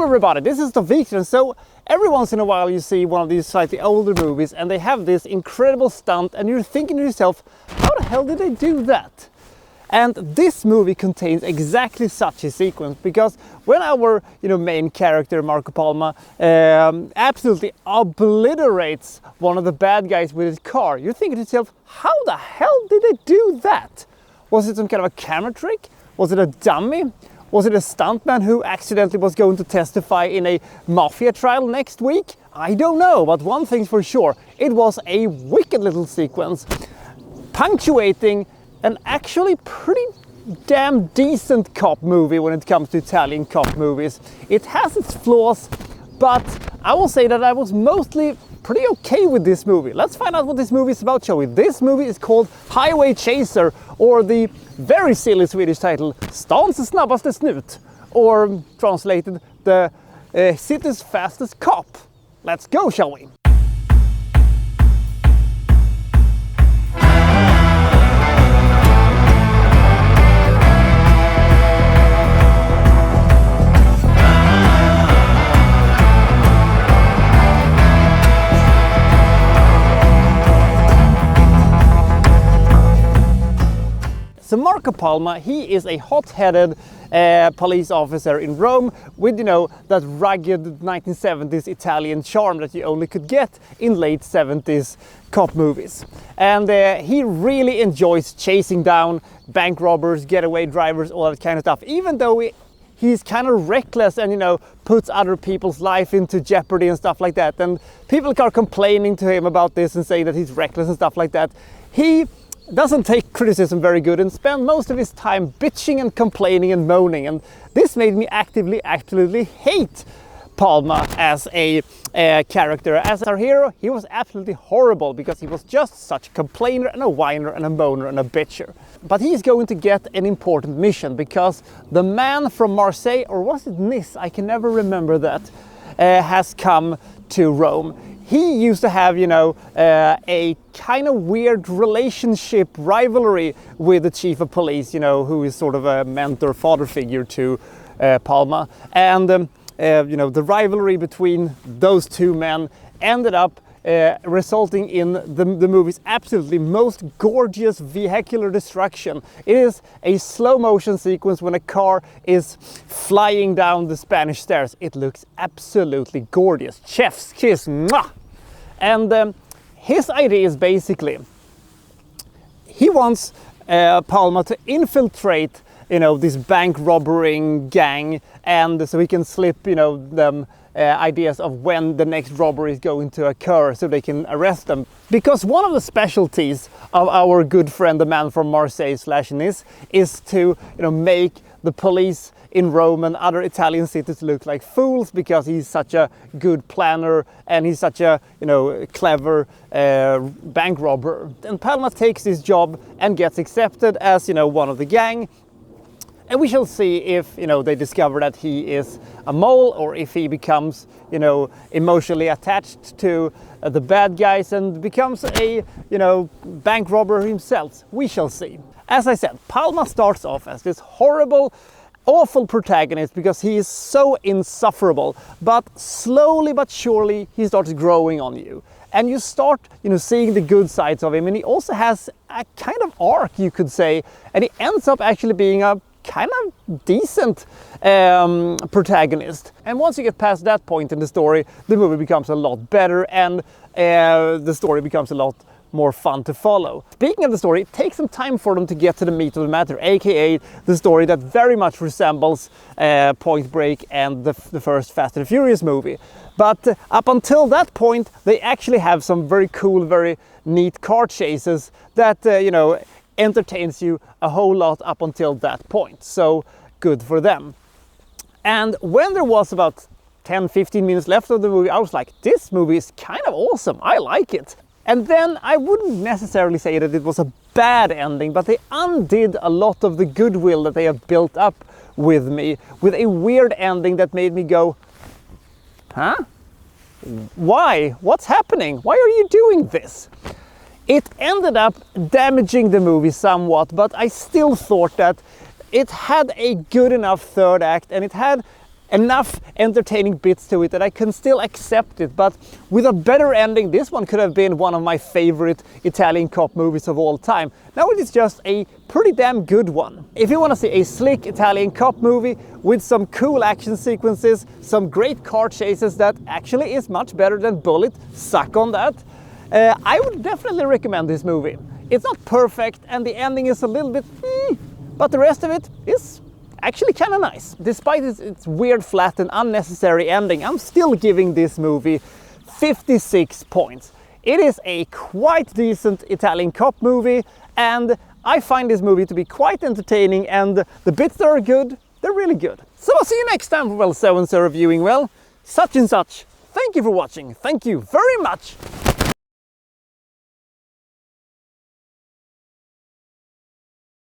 everybody, this is Victor. So every once in a while you see one of these slightly older movies and they have this incredible stunt and you're thinking to yourself, how the hell did they do that? And this movie contains exactly such a sequence, because when our main character Marco Palma absolutely obliterates one of the bad guys with his car, you're thinking to yourself, how the hell did they do that? Was it some kind of a camera trick? Was it a dummy? Was it a stuntman who accidentally was going to testify in a mafia trial next week? I don't know, but one thing's for sure, it was a wicked little sequence, punctuating an actually pretty damn decent cop movie when it comes to Italian cop movies. It has its flaws, but I will say that I was mostly pretty okay with this movie. Let's find out what this movie is about, shall we? This movie is called Highway Chaser, or the very silly Swedish title Stans snabbaste snut, or translated, the city's fastest cop. Let's go, shall we? So Marco Palma, he is a hot-headed police officer in Rome with, that rugged 1970s Italian charm that you only could get in late 70s cop movies. And he really enjoys chasing down bank robbers, getaway drivers, all that kind of stuff, even though he's kind of reckless and, puts other people's life into jeopardy and stuff like that. And people are complaining to him about this and saying that he's reckless and stuff like that. He doesn't take criticism very good and spend most of his time bitching and complaining and moaning, and this made me actively absolutely hate Palma as a character. As our hero, he was absolutely horrible because he was just such a complainer and a whiner and a moaner and a bitcher. But he's going to get an important mission because the man from Marseille, or was it Nice, I can never remember that, has come to Rome. He used to have, a kind of weird relationship rivalry with the chief of police, who is sort of a mentor, father figure to Palma. And, the rivalry between those two men ended up resulting in the movie's absolutely most gorgeous vehicular destruction. It is a slow motion sequence when a car is flying down the Spanish stairs. It looks absolutely gorgeous. Chef's kiss, mwah! And his idea is basically, he wants Palma to infiltrate, this bank robbering gang, and so he can slip, them ideas of when the next robbery is going to occur so they can arrest them. Because one of the specialties of our good friend, the man from Marseille / Nice, is to, make the police in Rome and other Italian cities look like fools, because he's such a good planner and he's such a clever bank robber. And Palma takes this job and gets accepted as one of the gang. And we shall see if they discover that he is a mole, or if he becomes emotionally attached to the bad guys and becomes a bank robber himself. We shall see. As I said, Palma starts off as this horrible, awful protagonist because he is so insufferable, but slowly but surely he starts growing on you. And you start, seeing the good sides of him, and he also has a kind of arc, you could say, and he ends up actually being a kind of decent protagonist. And once you get past that point in the story, the movie becomes a lot better, and the story becomes a lot more fun to follow. Speaking of the story, it takes some time for them to get to the meat of the matter, aka the story that very much resembles Point Break and the first Fast and Furious movie. But up until that point, they actually have some very cool, very neat car chases that, entertains you a whole lot up until that point. So good for them. And when there was about 10-15 minutes left of the movie, I was like, this movie is kind of awesome, I like it. And then I wouldn't necessarily say that it was a bad ending, but they undid a lot of the goodwill that they have built up with me, with a weird ending that made me go, huh? Why? What's happening? Why are you doing this? It ended up damaging the movie somewhat, but I still thought that it had a good enough third act, and it had enough entertaining bits to it that I can still accept it, but with a better ending, this one could have been one of my favorite Italian cop movies of all time. Now it is just a pretty damn good one. If you want to see a slick Italian cop movie with some cool action sequences, some great car chases that actually is much better than Bullet, suck on that, I would definitely recommend this movie. It's not perfect and the ending is a little bit but the rest of it is actually kind of nice. Despite its weird, flat and unnecessary ending, I'm still giving this movie 56 points. It is a quite decent Italian cop movie, and I find this movie to be quite entertaining, and the bits that are good, they're really good. So I'll see you next time for, well, so-and-so reviewing, well, such and such. Thank you for watching. Thank you very much.